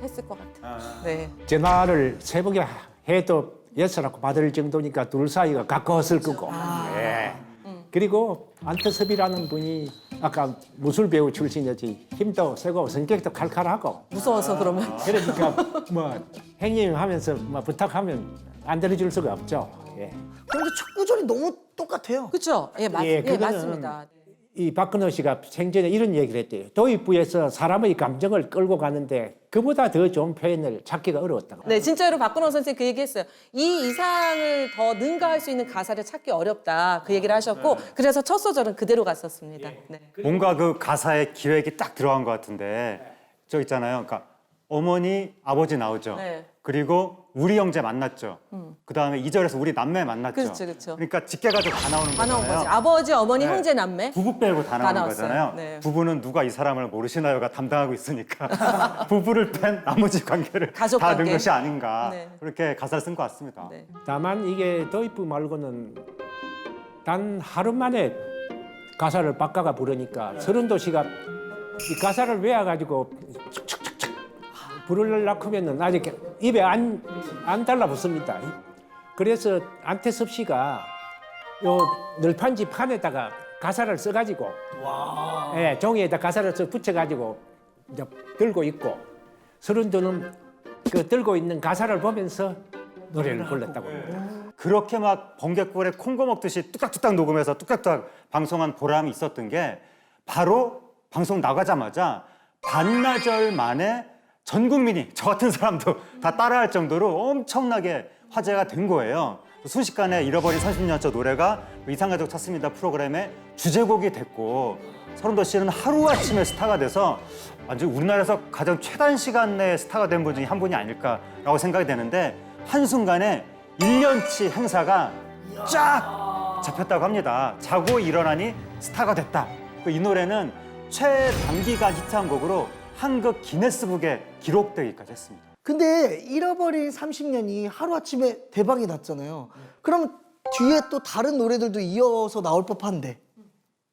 했을 것 같아요. 네. 전화를 새벽에 해도 예스라고 받을 정도니까 둘 사이가 가까웠을 거고. 예. 그리고 안태섭이라는 분이 아까 무술 배우 출신이지 힘도 세고 성격도 칼칼하고. 무서워서 그러면. 그러니까 뭐 행님 하면서 뭐 부탁하면 안 들어줄 수가 없죠. 예. 그런데 첫 구절이 너무 똑같아요. 그렇죠? 예, 예, 그거는 맞습니다. 이 박근호 씨가 생전에 이런 얘기를 했대요. 도입부에서 사람의 감정을 끌고 가는데 그보다 더 좋은 표현을 찾기가 어려웠다고. 네, 진짜로 박근호 선생님 그 얘기했어요. 이 이상을 더 능가할 수 있는 가사를 찾기 어렵다. 그 얘기를 하셨고 그래서 첫 소절은 그대로 갔었습니다. 네. 뭔가 그 가사에 기획이 딱 들어간 것 같은데 저 있잖아요. 그러니까 어머니, 아버지 나오죠. 네. 그리고 우리 형제 만났죠. 그다음에 2절에서 우리 남매 만났죠. 그렇죠, 그렇죠. 그러니까 직계가족 다 나오는 다 나온 거잖아요. 거지. 아버지, 어머니, 네. 형제, 남매. 부부 빼고 다 나오는 나왔어요. 거잖아요. 네. 부부는 누가 이 사람을 모르시나요가 담당하고 있으니까 부부를 뺀 나머지 관계를 가족 다 넣은 관계. 것이 아닌가 네. 그렇게 가사를 쓴 것 같습니다. 네. 다만 이게 도입부 말고는 단 하루 만에 가사를 바꿔가 부르니까 서른도시가 이 가사를 외워가지고 축축축축 부르려고 하면은 아직 입에 안 달라붙습니다. 그래서 안태섭 씨가 요 널판지 판에다가 가사를 써가지고 예, 종이에다 가사를 써 붙여가지고 이제 들고 있고 서른도는 그 들고 있는 가사를 보면서 노래를 불렀다고 합니다. 그렇게 막 번개골에 콩고 먹듯이 뚝딱뚝딱 녹음해서 뚝딱뚝딱 방송한 보람이 있었던 게 바로 방송 나가자마자 반나절 만에 전 국민이 저 같은 사람도 다 따라할 정도로 엄청나게 화제가 된 거예요. 순식간에 잃어버린 30년 저 노래가 이상가족 찾습니다 프로그램의 주제곡이 됐고 서른도 씨는 하루아침에 스타가 돼서 완전 우리나라에서 가장 최단 시간 내에 스타가 된 분 중에 한 분이 아닐까라고 생각이 되는데 한순간에 1년치 행사가 쫙 잡혔다고 합니다. 자고 일어나니 스타가 됐다. 이 노래는 최단기간 히트한 곡으로 한국 기네스북에 기록되기까지 했습니다. 근데 잃어버린 30년이 하루아침에 대박이 났잖아요. 그럼 뒤에 또 다른 노래들도 이어서 나올 법한데.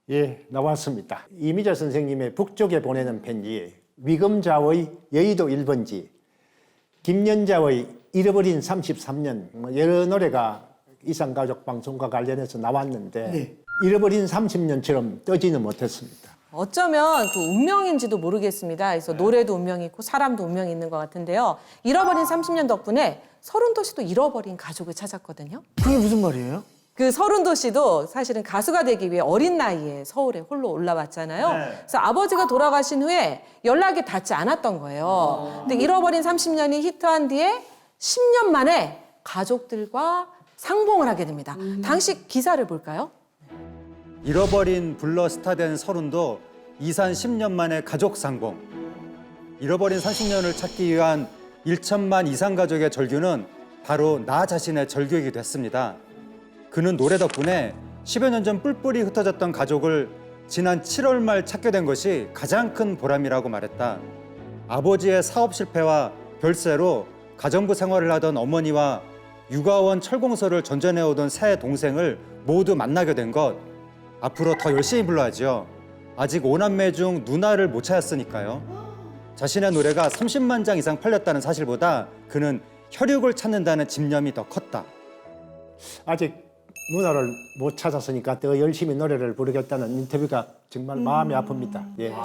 예, 나왔습니다. 이미자 선생님의 북쪽에 보내는 편지, 위금자의 여의도 1번지, 김연자의 잃어버린 33년, 여러 노래가 이산가족 방송과 관련해서 나왔는데 네. 잃어버린 30년처럼 떠지는 못했습니다. 어쩌면 그 운명인지도 모르겠습니다. 그래서 노래도 운명이 있고 사람도 운명이 있는 것 같은데요. 잃어버린 30년 덕분에 서른도 씨도 잃어버린 가족을 찾았거든요. 그게 무슨 말이에요? 그 서른도 씨도 사실은 가수가 되기 위해 어린 나이에 서울에 홀로 올라왔잖아요. 네. 그래서 아버지가 돌아가신 후에 연락이 닿지 않았던 거예요. 근데 잃어버린 30년이 히트한 뒤에 10년 만에 가족들과 상봉을 하게 됩니다. 당시 기사를 볼까요? 잃어버린 불러 스타된 서른도 이산 10년 만에 가족 상봉. 잃어버린 30년을 찾기 위한 1천만 이상 가족의 절규는 바로 나 자신의 절규이기도 했습니다. 그는 노래 덕분에 10여 년 전 뿔뿔이 흩어졌던 가족을 지난 7월 말 찾게 된 것이 가장 큰 보람이라고 말했다. 아버지의 사업 실패와 별세로 가정부 생활을 하던 어머니와 육아원 철공소를 전전해오던 새 동생을 모두 만나게 된 것. 앞으로 더 열심히 불러야죠. 아직 5남매 중 누나를 못 찾았으니까요. 자신의 노래가 30만 장 이상 팔렸다는 사실보다 그는 혈육을 찾는다는 집념이 더 컸다. 아직 누나를 못 찾았으니까 더 열심히 노래를 부르겠다는 인터뷰가 정말 마음이 아픕니다. 예.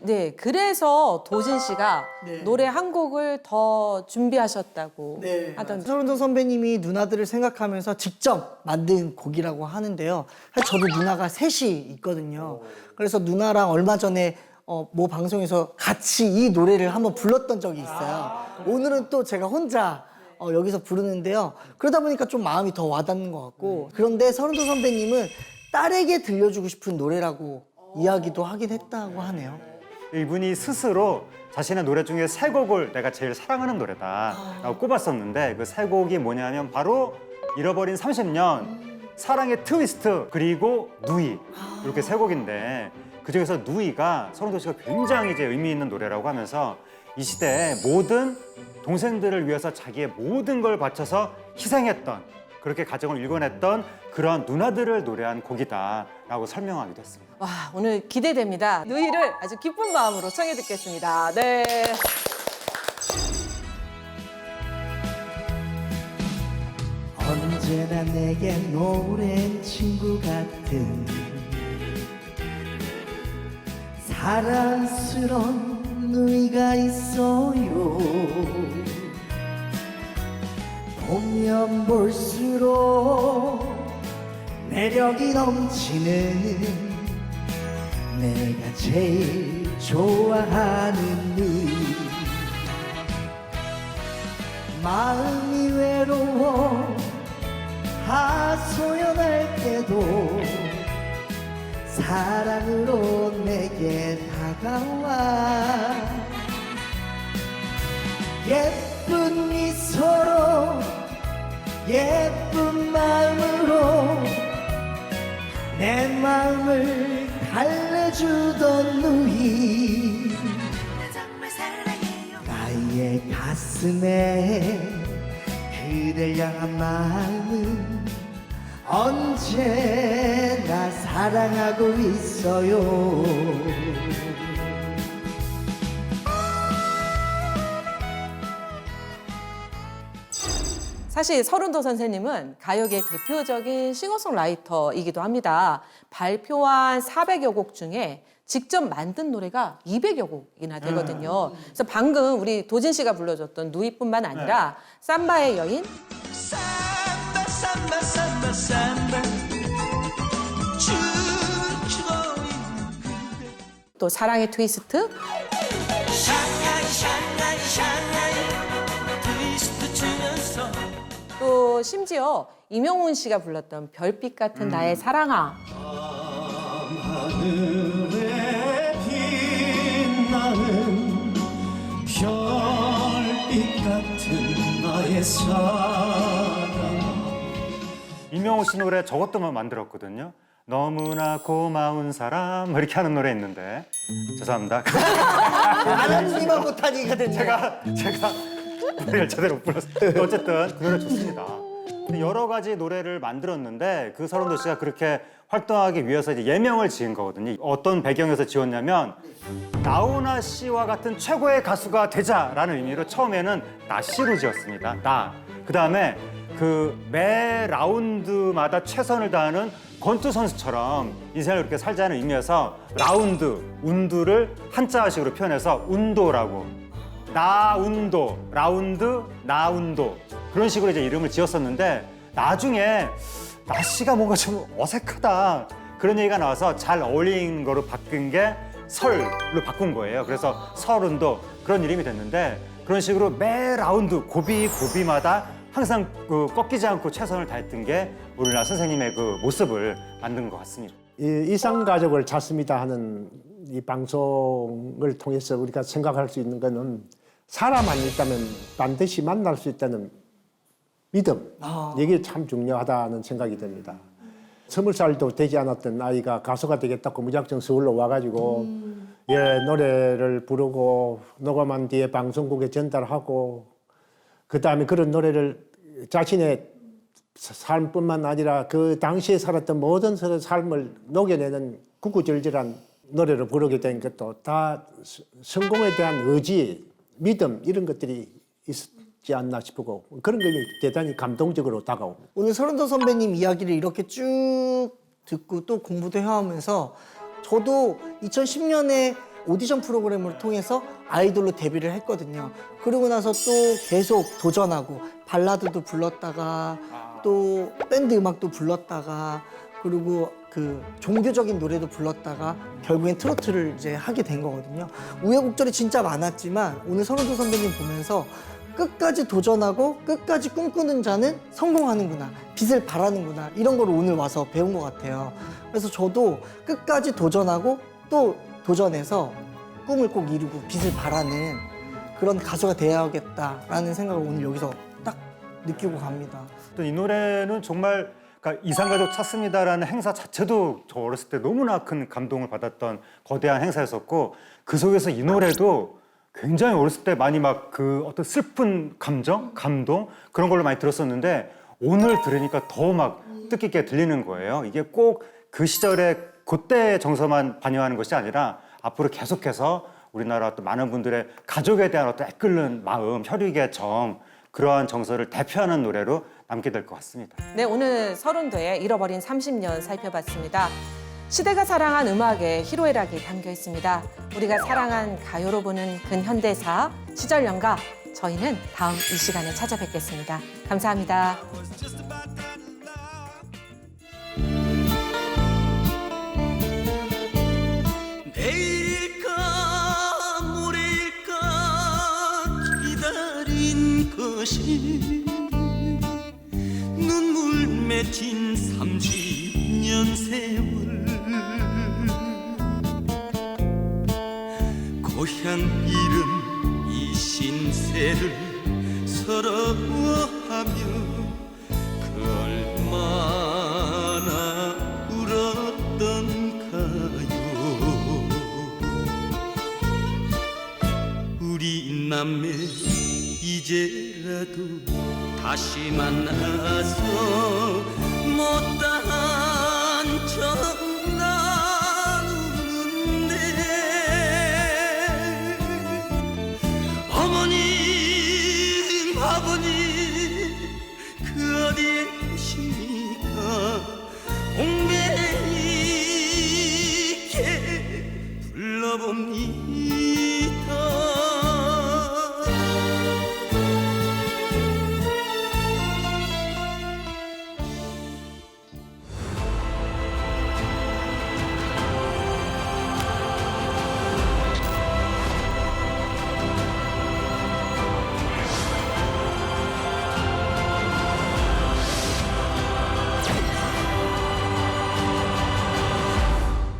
네, 그래서 도진 씨가 노래 한 곡을 더 준비하셨다고 하던데. 서른도 선배님이 누나들을 생각하면서 직접 만든 곡이라고 하는데요. 사실 저도 누나가 셋이 있거든요. 그래서 누나랑 얼마 전에 모 방송에서 같이 이 노래를 한번 불렀던 적이 있어요. 오늘은 또 제가 혼자 여기서 부르는데요. 그러다 보니까 좀 마음이 더 와닿는 것 같고. 그런데 서른도 선배님은 딸에게 들려주고 싶은 노래라고 이야기도 하긴 했다고 하네요. 이분이 스스로 자신의 노래 중에 세 곡을 내가 제일 사랑하는 노래다라고 꼽았었는데 그 세 곡이 뭐냐면 바로 잃어버린 30년, 사랑의 트위스트, 그리고 누이 이렇게 세 곡인데 그중에서 누이가 서른도 씨가 굉장히 이제 의미 있는 노래라고 하면서 이 시대에 모든 동생들을 위해서 자기의 모든 걸 바쳐서 희생했던 그렇게 가정을 일궈냈던 그런 누나들을 노래한 곡이다라고 설명하기도 했습니다. 와, 오늘 기대됩니다. 누이를 아주 기쁜 마음으로 청해 듣겠습니다. 네. 언제나 내겐 오랜 친구 같은 사랑스러운 누이가 있어요. 보면 볼수록 매력이 넘치는 내가 제일 좋아하는 누이. 마음이 외로워 하소연할 때도 사랑으로 내게 다가와 예쁜 미소로 예쁜 마음으로 내 마음을 달래주던 누이. 나의 가슴에 그댈 향한 마음은 언제나 사랑하고 있어요. 사실 서른도 선생님은 가요계 대표적인 싱어송라이터이기도 합니다. 발표한 400여 곡 중에 직접 만든 노래가 200여 곡이나 되거든요. 그래서 방금 우리 도진 씨가 불러줬던 누이뿐만 아니라 삼바의 여인, 삼바 삼바 삼바 삼바 춤추고 있는 그대 또 사랑의 트위스트, 샹하이 샹하이 샹하이 트위스트 추면서 또 심지어 임영웅 씨가 불렀던 별빛 같은 나의 사랑아. 하늘에 빛나는 별빛 같은 나의 사랑. 임영웅 씨 노래 저것도 만들었거든요. 너무나 고마운 사람 이렇게 하는 노래 있는데 죄송합니다. 아나님만 못하니거든요. 제가 노래를 제대로 못 불렀어요. 어쨌든 그 노래 좋습니다. 근데 여러 가지 노래를 만들었는데 그 서른도 씨가 그렇게 활동하기 위해서 이제 예명을 지은 거거든요. 어떤 배경에서 지었냐면 나훈아 씨와 같은 최고의 가수가 되자라는 의미로 처음에는 나 씨로 지었습니다. 나. 그다음에 그 매 라운드마다 최선을 다하는 권투 선수처럼 인생을 그렇게 살자는 의미에서 라운드, 운두를 한자식으로 표현해서 운도라고. 나운도, 라운드, 나운도 그런 식으로 이제 이름을 지었었는데 나중에 나 씨가 뭔가 좀 어색하다 그런 얘기가 나와서 잘 어울리는 거로 바뀐 게 설로 바꾼 거예요. 그래서 설운도 그런 이름이 됐는데 그런 식으로 매 라운드 고비마다 항상 그 꺾이지 않고 최선을 다했던 게 우리나라 선생님의 그 모습을 만든 것 같습니다. 이 이산가족을 찾습니다 하는 이 방송을 통해서 우리가 생각할 수 있는 거는 사람만 있다면 반드시 만날 수 있다는 믿음. 이게 참 중요하다는 생각이 듭니다. 20살도 되지 않았던 아이가 가수가 되겠다고 무작정 서울로 와가지고 노래를 부르고 녹음한 뒤에 방송국에 전달하고 그다음에 그런 노래를 자신의 삶뿐만 아니라 그 당시에 살았던 모든 삶을 녹여내는 구구절절한 노래를 부르게 된 것도 다 성공에 대한 의지, 믿음 이런 것들이 있지 않나 싶고 그런 게 대단히 감동적으로 다가옵니다. 오늘 서른도 선배님 이야기를 이렇게 쭉 듣고 또 공부도 해오면서 저도 2010년에 오디션 프로그램을 통해서 아이돌로 데뷔를 했거든요. 그러고 나서 또 계속 도전하고 발라드도 불렀다가 또 밴드 음악도 불렀다가 그리고 그 종교적인 노래도 불렀다가 결국엔 트로트를 이제 하게 된 거거든요. 우여곡절이 진짜 많았지만 오늘 서른도 선배님 보면서 끝까지 도전하고 끝까지 꿈꾸는 자는 성공하는구나, 빛을 발하는구나 이런 걸 오늘 와서 배운 것 같아요. 그래서 저도 끝까지 도전하고 또 도전해서 꿈을 꼭 이루고 빛을 발하는 그런 가수가 되어야겠다라는 생각을 오늘 여기서 딱 느끼고 갑니다. 또 이 노래는 정말 그러니까 이산가족 찾습니다라는 행사 자체도 저 어렸을 때 너무나 큰 감동을 받았던 거대한 행사였었고 그 속에서 이 노래도 굉장히 어렸을 때 많이 막 그 어떤 슬픈 감정, 감동 그런 걸로 많이 들었었는데 오늘 들으니까 더 막 뜻깊게 들리는 거예요. 이게 꼭 그 시절에 그때의 정서만 반영하는 것이 아니라 앞으로 계속해서 우리나라 또 많은 분들의 가족에 대한 어떤 애끓는 마음, 혈육의 정 그러한 정서를 대표하는 노래로 남게 될 것 같습니다. 네, 오늘 서른도의 잃어버린 30년 살펴봤습니다. 시대가 사랑한 음악에 희로애락이 담겨 있습니다. 우리가 사랑한 가요로 보는 근현대사, 시절연가, 저희는 다음 이 시간에 찾아뵙겠습니다. 감사합니다. 내일일까 모레일까 기다린 것이 눈물 맺힌 30년 세월 고향 이름 이 신세를 서러워하며 그 얼마나 울었던가요. 우리 남매 이제라도 다시 만나서 못다